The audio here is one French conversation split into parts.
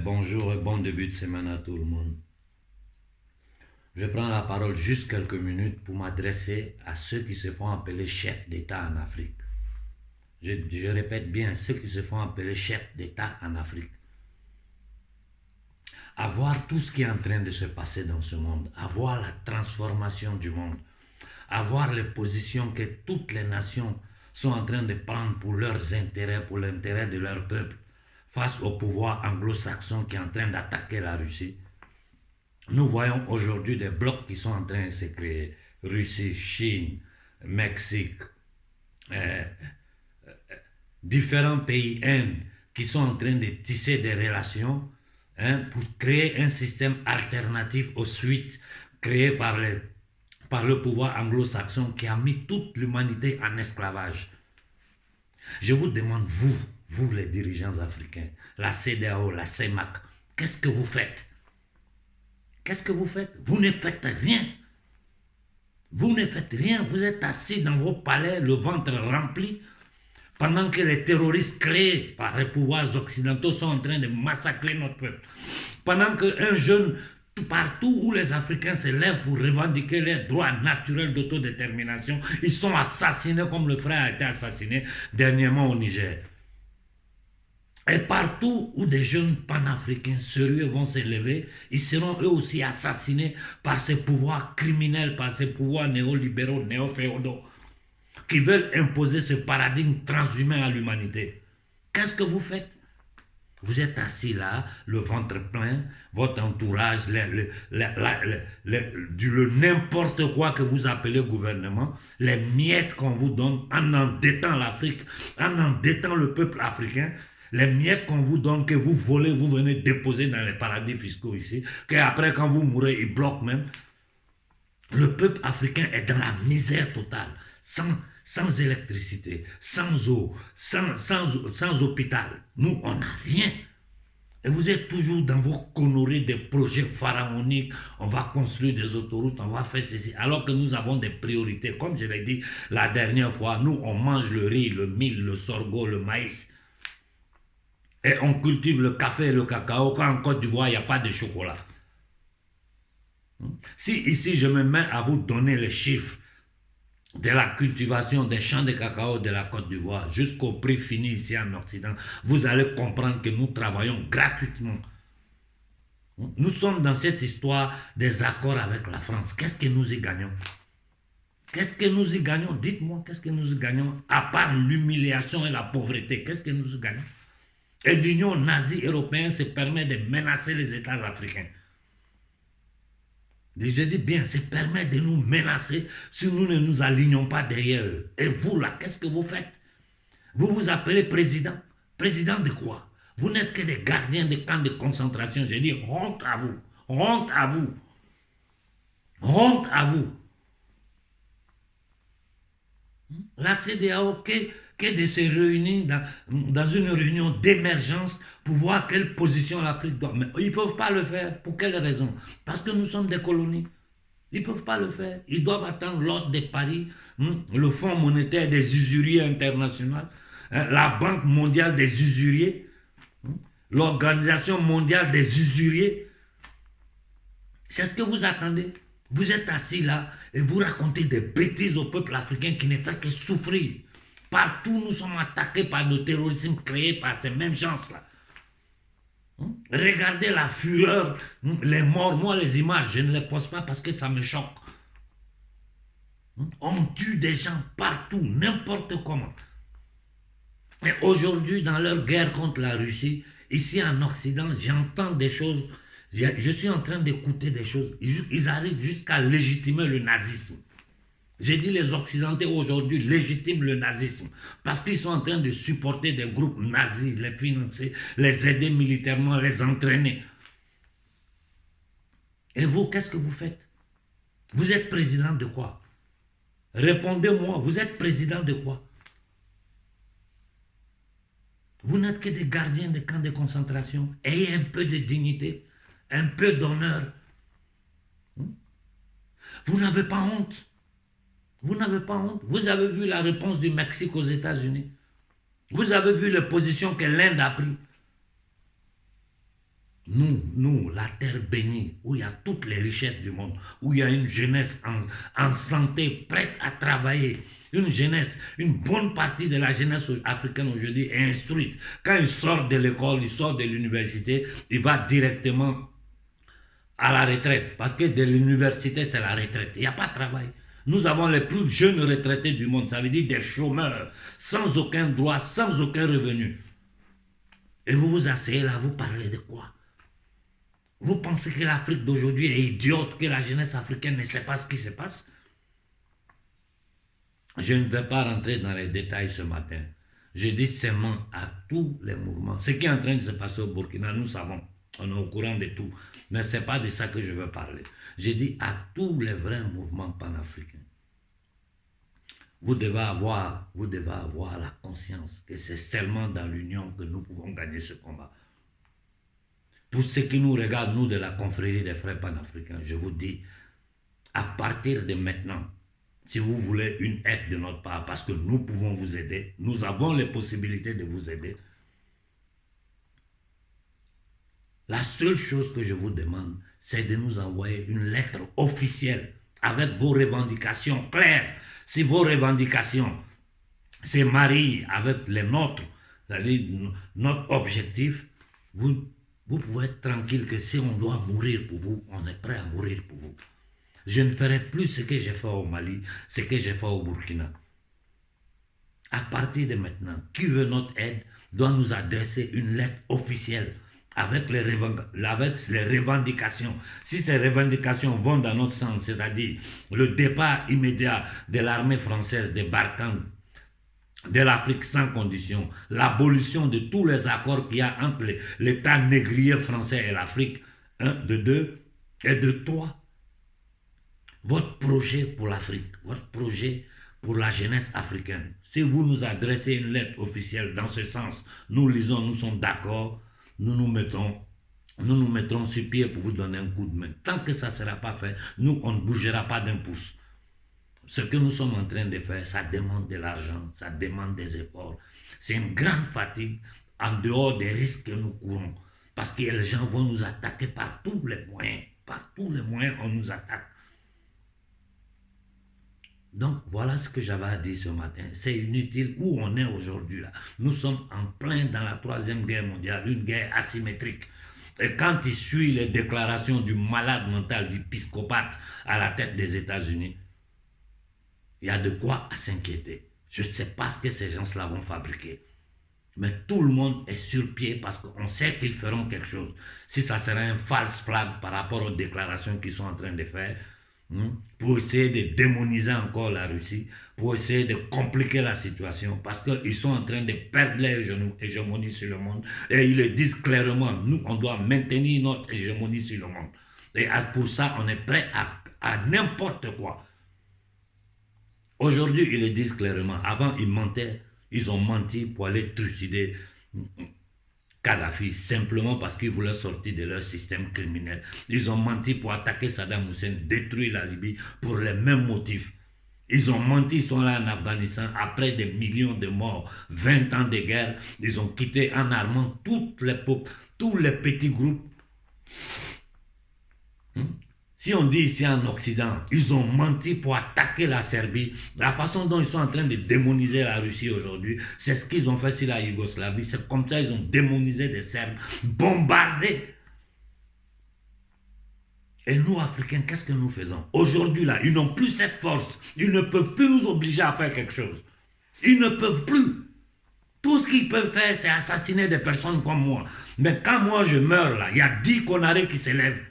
Bonjour et bon début de semaine à tout le monde. Je prends la parole juste quelques minutes pour m'adresser à ceux qui se font appeler chefs d'État en Afrique. Je répète bien, ceux qui se font appeler chefs d'État en Afrique. À voir tout ce qui est en train de se passer dans ce monde, à voir la transformation du monde, à voir les positions que toutes les nations sont en train de prendre pour leurs intérêts, pour l'intérêt de leur peuple, face au pouvoir anglo-saxon qui est en train d'attaquer la Russie. Nous voyons aujourd'hui des blocs qui sont en train de se créer. Russie, Chine, Mexique, euh, différents pays, Inde, qui sont en train de tisser des relations pour créer un système alternatif aux suites créées par le pouvoir anglo-saxon qui a mis toute l'humanité en esclavage. Je vous demande, vous les dirigeants africains, la CEDEAO, la CEMAC, qu'est-ce que vous faites? Qu'est-ce que vous faites? Vous ne faites rien. Vous ne faites rien. Vous êtes assis dans vos palais, le ventre rempli, pendant que les terroristes créés par les pouvoirs occidentaux sont en train de massacrer notre peuple. Pendant qu'un jeune, partout où les Africains se lèvent pour revendiquer leurs droits naturels d'autodétermination, ils sont assassinés comme le frère a été assassiné dernièrement au Niger. Et partout où des jeunes panafricains sérieux vont se lever, ils seront eux aussi assassinés par ces pouvoirs criminels, par ces pouvoirs néolibéraux, néo-féodaux, qui veulent imposer ce paradigme transhumain à l'humanité. Qu'est-ce que vous faites? Vous êtes assis là, le ventre plein, votre entourage, le n'importe quoi que vous appelez gouvernement, les miettes qu'on vous donne en endettant l'Afrique, en endettant le peuple africain, les miettes qu'on vous donne, que vous volez, vous venez déposer dans les paradis fiscaux ici, qu'après quand vous mourrez, ils bloquent même. Le peuple africain est dans la misère totale, sans électricité, sans eau, sans hôpital. Nous, on n'a rien. Et vous êtes toujours dans vos conneries des projets pharaoniques. On va construire des autoroutes, on va faire ceci. Alors que nous avons des priorités. Comme je l'ai dit la dernière fois, nous, on mange le riz, le mil, le sorgho, le maïs. Et on cultive le café et le cacao quand en Côte d'Ivoire, il n'y a pas de chocolat. Si ici, je me mets à vous donner les chiffres de la cultivation des champs de cacao de la Côte d'Ivoire jusqu'au prix fini ici en Occident, vous allez comprendre que nous travaillons gratuitement. Nous sommes dans cette histoire des accords avec la France. Qu'est-ce que nous y gagnons? Qu'est-ce que nous y gagnons? Dites-moi, qu'est-ce que nous y gagnons? À part l'humiliation et la pauvreté, qu'est-ce que nous y gagnons? Et l'Union nazie européenne se permet de menacer les États africains. Je dis bien, se permet de nous menacer si nous ne nous alignons pas derrière eux. Et vous là, qu'est-ce que vous faites? Vous vous appelez président. Président de quoi? Vous n'êtes que des gardiens de camps de concentration. Je dis honte à vous. Honte à vous. Honte à vous. La CEDEAO, que de se réunir dans une réunion d'émergence pour voir quelle position l'Afrique doit. Mais ils ne peuvent pas le faire. Pour quelle raison? Parce que nous sommes des colonies. Ils ne peuvent pas le faire. Ils doivent attendre l'ordre de Paris, le Fonds monétaire des usuriers internationaux, la Banque mondiale des usuriers, l'Organisation mondiale des usuriers. C'est ce que vous attendez. Vous êtes assis là et vous racontez des bêtises au peuple africain qui ne fait que souffrir. Partout, nous sommes attaqués par le terrorisme créé par ces mêmes gens-là. Regardez la fureur, les morts. Moi, les images, je ne les poste pas parce que ça me choque. On tue des gens partout, n'importe comment. Et aujourd'hui, dans leur guerre contre la Russie, ici en Occident, j'entends des choses. Je suis en train d'écouter des choses. Ils arrivent jusqu'à légitimer le nazisme. J'ai dit les Occidentaux aujourd'hui légitiment le nazisme parce qu'ils sont en train de supporter des groupes nazis, les financer, les aider militairement, les entraîner. Et vous, qu'est-ce que vous faites? Vous êtes président de quoi? Répondez-moi, vous êtes président de quoi? Vous n'êtes que des gardiens de camps de concentration. Ayez un peu de dignité, un peu d'honneur. Vous n'avez pas honte. Vous n'avez pas honte. Vous avez vu la réponse du Mexique aux États-Unis. Vous avez vu les positions que l'Inde a prises. Nous, la terre bénie, où il y a toutes les richesses du monde, où il y a une jeunesse en santé, prête à travailler, une jeunesse, une bonne partie de la jeunesse africaine aujourd'hui est instruite. Quand il sort de l'école, il sort de l'université, il va directement à la retraite. Parce que de l'université, c'est la retraite. Il n'y a pas de travail. Nous avons les plus jeunes retraités du monde. Ça veut dire des chômeurs, sans aucun droit, sans aucun revenu. Et vous vous asseyez là, vous parlez de quoi? Vous pensez que l'Afrique d'aujourd'hui est idiote, que la jeunesse africaine ne sait pas ce qui se passe? Je ne vais pas rentrer dans les détails ce matin. Je dis seulement à tous les mouvements. Ce qui est en train de se passer au Burkina, nous savons. On est au courant de tout. Mais ce n'est pas de ça que je veux parler. Je dis à tous les vrais mouvements panafricains. Vous devez avoir la conscience que c'est seulement dans l'union que nous pouvons gagner ce combat. Pour ceux qui nous regardent, nous de la confrérie des frères panafricains, je vous dis, à partir de maintenant, si vous voulez une aide de notre part, parce que nous pouvons vous aider, nous avons les possibilités de vous aider, la seule chose que je vous demande, c'est de nous envoyer une lettre officielle avec vos revendications claires. Si vos revendications se marient avec les nôtres, c'est-à-dire notre objectif, vous pouvez être tranquille que si on doit mourir pour vous, on est prêt à mourir pour vous. Je ne ferai plus ce que j'ai fait au Mali, ce que j'ai fait au Burkina. À partir de maintenant, qui veut notre aide doit nous adresser une lettre officielle avec les revendications. Si ces revendications vont dans notre sens, c'est-à-dire le départ immédiat de l'armée française de Barkhane de l'Afrique sans condition, l'abolition de tous les accords qu'il y a entre l'État négrier français et l'Afrique, de 2, et de 3, votre projet pour l'Afrique, votre projet pour la jeunesse africaine. Si vous nous adressez une lettre officielle dans ce sens, nous lisons, nous sommes d'accord, nous nous mettrons sur pied pour vous donner un coup de main. Tant que ça ne sera pas fait, nous, on ne bougera pas d'un pouce. Ce que nous sommes en train de faire, ça demande de l'argent, ça demande des efforts. C'est une grande fatigue en dehors des risques que nous courons. Parce que les gens vont nous attaquer par tous les moyens. Par tous les moyens, on nous attaque. Donc, voilà ce que j'avais à dire ce matin. C'est inutile où on est aujourd'hui là. Nous sommes en plein dans la 3e guerre mondiale, une guerre asymétrique. Et quand il suit les déclarations du malade mental, du psychopathe à la tête des États-Unis, il y a de quoi s'inquiéter. Je ne sais pas ce que ces gens-là vont fabriquer. Mais tout le monde est sur pied parce qu'on sait qu'ils feront quelque chose. Si ça serait un false flag par rapport aux déclarations qu'ils sont en train de faire, pour essayer de démoniser encore la Russie, pour essayer de compliquer la situation, parce qu'ils sont en train de perdre leur hégémonie sur le monde. Et ils le disent clairement, nous, on doit maintenir notre hégémonie sur le monde. Et pour ça, on est prêt à n'importe quoi. Aujourd'hui, ils le disent clairement. Avant, ils mentaient. Ils ont menti pour aller trucider Kadhafi, simplement parce qu'ils voulaient sortir de leur système criminel. Ils ont menti pour attaquer Saddam Hussein, détruire la Libye pour les mêmes motifs. Ils ont menti, ils sont là en Afghanistan, après des millions de morts, 20 ans de guerre. Ils ont quitté en armant tous les petits groupes. Si on dit ici en Occident, ils ont menti pour attaquer la Serbie. La façon dont ils sont en train de démoniser la Russie aujourd'hui, c'est ce qu'ils ont fait sur la Yougoslavie. C'est comme ça qu'ils ont démonisé des Serbes, bombardé. Et nous, Africains, qu'est-ce que nous faisons? Aujourd'hui, là, ils n'ont plus cette force. Ils ne peuvent plus nous obliger à faire quelque chose. Ils ne peuvent plus. Tout ce qu'ils peuvent faire, c'est assassiner des personnes comme moi. Mais quand moi, je meurs, là, il y a 10 connards qui s'élèvent.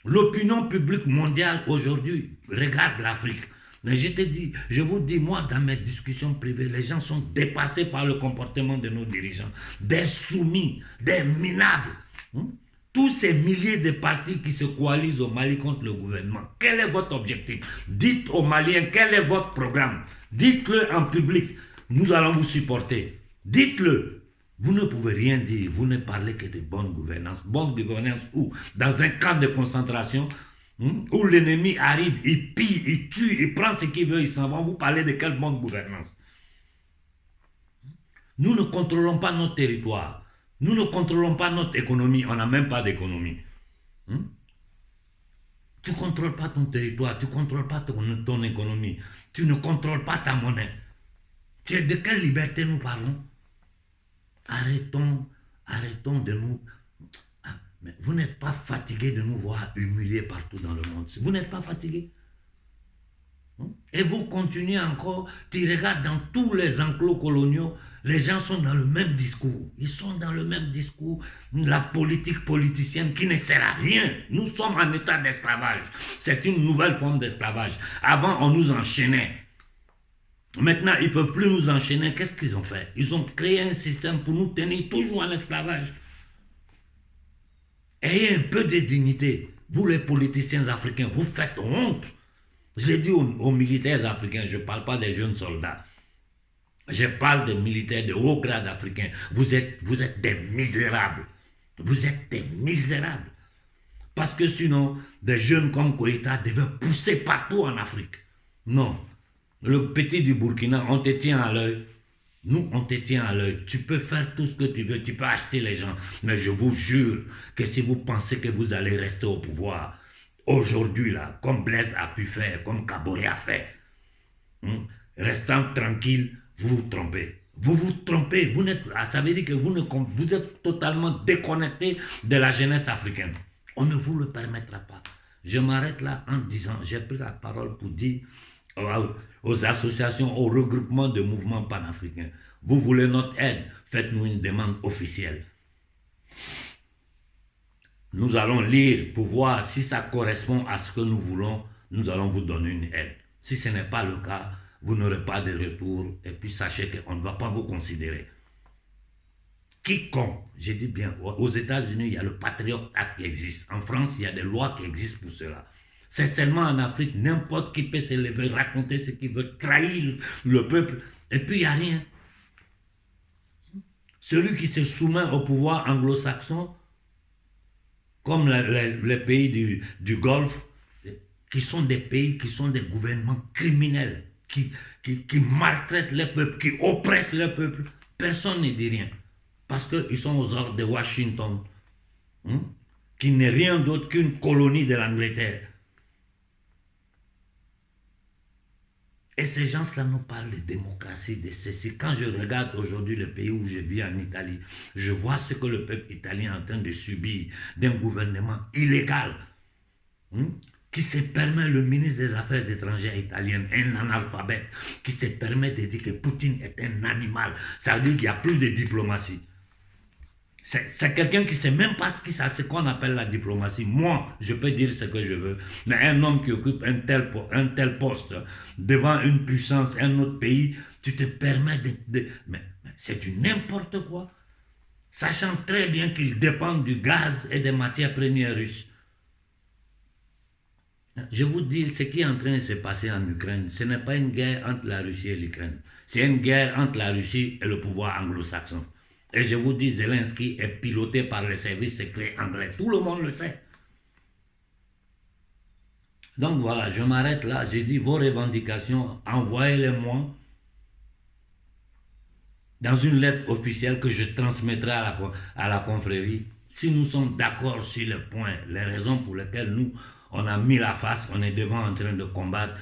L'opinion publique mondiale aujourd'hui regarde l'Afrique. Mais je vous dis, moi, dans mes discussions privées, les gens sont dépassés par le comportement de nos dirigeants. Des soumis, des minables. Tous ces milliers de partis qui se coalisent au Mali contre le gouvernement. Quel est votre objectif? Dites aux Maliens quel est votre programme. Dites-le en public. Nous allons vous supporter. Dites-le. Vous ne pouvez rien dire, vous ne parlez que de bonne gouvernance. Bonne gouvernance où? Dans un camp de concentration, où l'ennemi arrive, il pille, il tue, il prend ce qu'il veut, il s'en va. Vous parlez de quelle bonne gouvernance? Nous ne contrôlons pas notre territoire. Nous ne contrôlons pas notre économie, on n'a même pas d'économie. Hein? Tu ne contrôles pas ton territoire, tu ne contrôles pas ton économie, tu ne contrôles pas ta monnaie. De quelle liberté nous parlons? Arrêtons de nous... Ah, mais vous n'êtes pas fatigué de nous voir humiliés partout dans le monde. Vous n'êtes pas fatigué? Et vous continuez encore, tu regardes dans tous les enclos coloniaux, les gens sont dans le même discours. Ils sont dans le même discours. La politique politicienne qui ne sert à rien. Nous sommes en état d'esclavage. C'est une nouvelle forme d'esclavage. Avant, on nous enchaînait. Maintenant, ils ne peuvent plus nous enchaîner. Qu'est-ce qu'ils ont fait? Ils ont créé un système pour nous tenir toujours en esclavage. Ayez un peu de dignité. Vous, les politiciens africains, vous faites honte. J'ai dit aux militaires africains, je ne parle pas des jeunes soldats. Je parle des militaires de haut grade africains. Vous êtes des misérables. Vous êtes des misérables. Parce que sinon, des jeunes comme Koïta devaient pousser partout en Afrique. Non. Le petit du Burkina, on te tient à l'œil. Nous, on te tient à l'œil. Tu peux faire tout ce que tu veux. Tu peux acheter les gens. Mais je vous jure que si vous pensez que vous allez rester au pouvoir, aujourd'hui, là, comme Blaise a pu faire, comme Kaboré a fait, restant tranquille, vous vous trompez. Vous vous trompez. Ça veut dire que vous êtes totalement déconnecté de la jeunesse africaine. On ne vous le permettra pas. Je m'arrête là en disant, j'ai pris la parole pour dire aux associations, aux regroupements de mouvements panafricains, vous voulez notre aide, faites-nous une demande officielle. Nous allons lire pour voir si ça correspond à ce que nous voulons, nous allons vous donner une aide. Si ce n'est pas le cas, vous n'aurez pas de retour et puis sachez qu'on ne va pas vous considérer. Quiconque, j'ai dit bien, aux États-Unis, il y a le Patriot Act qui existe. En France, il y a des lois qui existent pour cela. C'est seulement en Afrique, n'importe qui peut se lever, raconter ce qu'il veut, trahir le peuple, et puis il n'y a rien. Celui qui se soumet au pouvoir anglo-saxon, comme les pays du Golfe, qui sont des pays, qui sont des gouvernements criminels, qui maltraitent les peuples, qui oppressent les peuples, personne ne dit rien. Parce qu'ils sont aux ordres de Washington, qui n'est rien d'autre qu'une colonie de l'Angleterre. Et ces gens-là nous parlent de démocratie, de ceci. Quand je regarde aujourd'hui le pays où je vis en Italie, je vois ce que le peuple italien est en train de subir d'un gouvernement illégal qui se permet, le ministre des Affaires étrangères italien, un analphabète, qui se permet de dire que Poutine est un animal. Ça veut dire qu'il n'y a plus de diplomatie. C'est quelqu'un qui ne sait même pas ce qu'on appelle la diplomatie. Moi, je peux dire ce que je veux. Mais un homme qui occupe un tel poste devant une puissance, un autre pays, tu te permets mais c'est du n'importe quoi. Sachant très bien qu'ils dépendent du gaz et des matières premières russes. Je vous dis, ce qui est en train de se passer en Ukraine, ce n'est pas une guerre entre la Russie et l'Ukraine. C'est une guerre entre la Russie et le pouvoir anglo-saxon. Et je vous dis, Zelensky est piloté par les services secrets anglais. Tout le monde le sait. Donc voilà, je m'arrête là. J'ai dit vos revendications, envoyez-les-moi dans une lettre officielle que je transmettrai à la confrérie. Si nous sommes d'accord sur les points, les raisons pour lesquelles nous, on a mis la face, on est devant en train de combattre.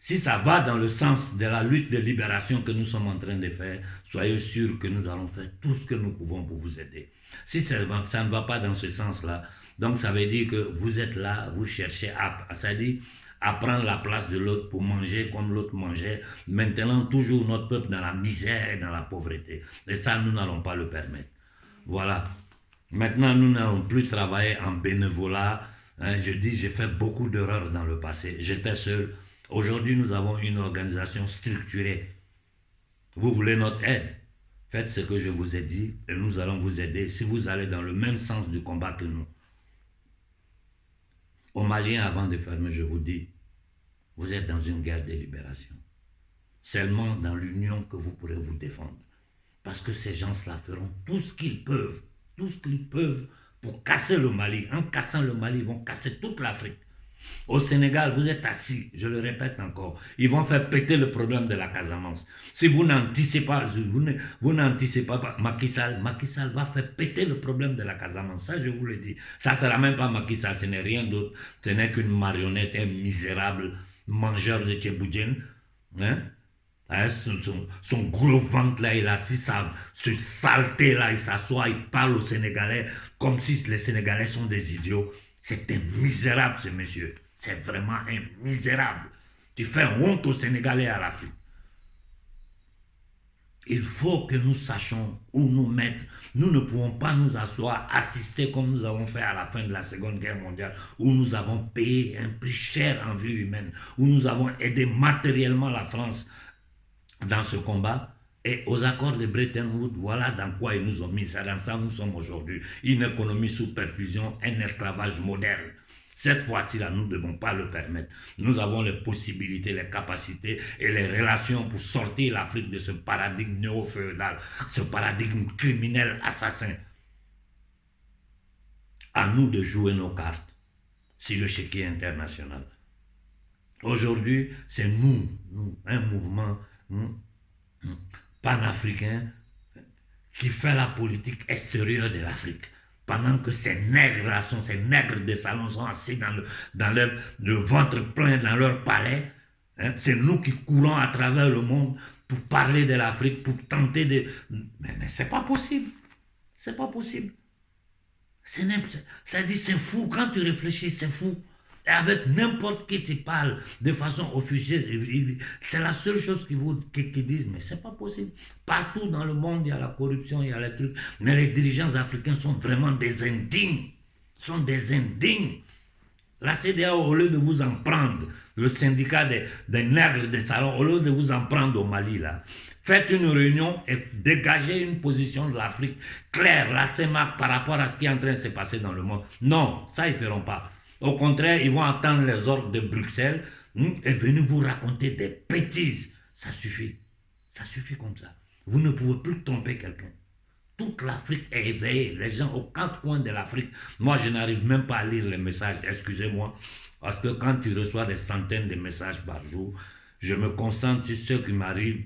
Si ça va dans le sens de la lutte de libération que nous sommes en train de faire, soyez sûrs que nous allons faire tout ce que nous pouvons pour vous aider. Si ça ne va pas dans ce sens-là, donc ça veut dire que vous êtes là, vous cherchez à prendre la place de l'autre pour manger comme l'autre mangeait, maintenant toujours notre peuple dans la misère et dans la pauvreté. Et ça, nous n'allons pas le permettre. Voilà. Maintenant, nous n'allons plus travailler en bénévolat. Je dis, j'ai fait beaucoup d'erreurs dans le passé. J'étais seul. Aujourd'hui, nous avons une organisation structurée. Vous voulez notre aide? Faites ce que je vous ai dit et nous allons vous aider si vous allez dans le même sens du combat que nous. Aux Maliens, avant de fermer, je vous dis, vous êtes dans une guerre de libération. Seulement dans l'union que vous pourrez vous défendre. Parce que ces gens-là feront tout ce qu'ils peuvent pour casser le Mali. En cassant le Mali, ils vont casser toute l'Afrique. Au Sénégal, vous êtes assis, je le répète encore, ils vont faire péter le problème de la Casamance. Si vous n'anticipez pas, vous n'anticipez pas Macky Sall va faire péter le problème de la Casamance. Ça, je vous le dis. Ça ne sera même pas Macky Sall, ce n'est rien d'autre. Ce n'est qu'une marionnette, un misérable mangeur de tchéboudienne. Hein? Hein, son gros ventre là, il a assis ce saleté là, il s'assoit, il parle aux Sénégalais comme si les Sénégalais sont des idiots. C'est un misérable ce monsieur. C'est vraiment un misérable. Tu fais honte aux Sénégalais et à l'Afrique. Il faut que nous sachions où nous mettre. Nous ne pouvons pas nous asseoir, assister comme nous avons fait à la fin de la Seconde Guerre mondiale, où nous avons payé un prix cher en vie humaine, où nous avons aidé matériellement la France dans ce combat. Et aux accords de Bretton Woods, voilà dans quoi ils nous ont mis. C'est dans ça que nous sommes aujourd'hui. Une économie sous perfusion, un esclavage moderne. Cette fois-ci-là, nous ne devons pas le permettre. Nous avons les possibilités, les capacités et les relations pour sortir l'Afrique de ce paradigme néo-féodal, ce paradigme criminel, assassin. À nous de jouer nos cartes sur le chéquier international. Aujourd'hui, c'est nous, un mouvement panafricain qui fait la politique extérieure de l'Afrique. Pendant que ces nègres là ces nègres de salon sont assis dans le ventre plein dans leur palais, hein, c'est nous qui courons à travers le monde pour parler de l'Afrique, pour tenter de... Mais c'est pas possible. C'est pas possible. C'est fou, quand tu réfléchis, c'est fou. Et avec n'importe qui tu parles de façon officieuse, c'est la seule chose qu'ils disent, mais c'est pas possible. Partout dans le monde, il y a la corruption, il y a les trucs, mais les dirigeants africains sont vraiment des indignes. Sont des indignes. La CEDEAO, au lieu de vous en prendre, le syndicat des nègres des salons, au lieu de vous en prendre au Mali, là, faites une réunion et dégagez une position de l'Afrique claire, la CEMAC, par rapport à ce qui est en train de se passer dans le monde. Non, ça, ils ne feront pas. Au contraire, ils vont attendre les ordres de Bruxelles et venir vous raconter des bêtises. Ça suffit. Ça suffit comme ça. Vous ne pouvez plus tromper quelqu'un. Toute l'Afrique est éveillée. Les gens aux quatre coins de l'Afrique. Moi, je n'arrive même pas à lire les messages. Excusez-moi. Parce que quand tu reçois des centaines de messages par jour, je me concentre sur ce qui m'arrive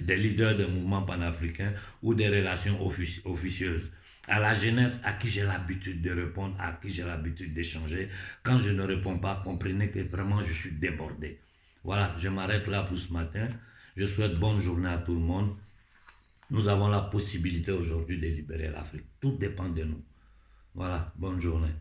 des leaders de mouvements panafricains ou des relations officieuses. À la jeunesse à qui j'ai l'habitude de répondre, à qui j'ai l'habitude d'échanger. Quand je ne réponds pas, comprenez que vraiment je suis débordé. Voilà, je m'arrête là pour ce matin. Je souhaite bonne journée à tout le monde. Nous avons la possibilité aujourd'hui de libérer l'Afrique. Tout dépend de nous. Voilà, bonne journée.